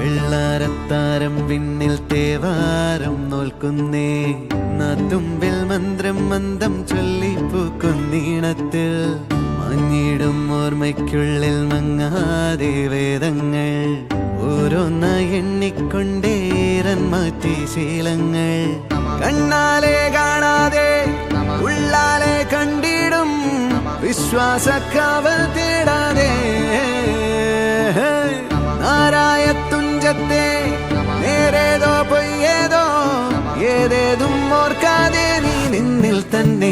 വെള്ളാരത്താരം വിണ്ണിൽ തേവാരം നോൽക്കുന്നേ നാത്തുമ്പിൽ മന്ത്രം മന്ദം ചൊല്ലിപ്പൂക്കുന്നീണത്തിൽ മഞ്ഞിടും ഓർമ്മയ്ക്കുള്ളിൽ മങ്ങാതെ വേദങ്ങൾ ഓരോന്നായി എണ്ണിക്കൊണ്ടേരൻ മാറ്റി ശീലങ്ങൾ കണ്ണാലെ കാണാതെ ഉള്ളാലെ കണ്ടിടും വിശ്വാസക്കാവൽ തേടാതെ നാരായ തുഞ്ചത്തെ നേരേതോ പൊയ്യേതോ ഏതേതും ഓർക്കാതെ നീ നിന്നിൽ തന്നെ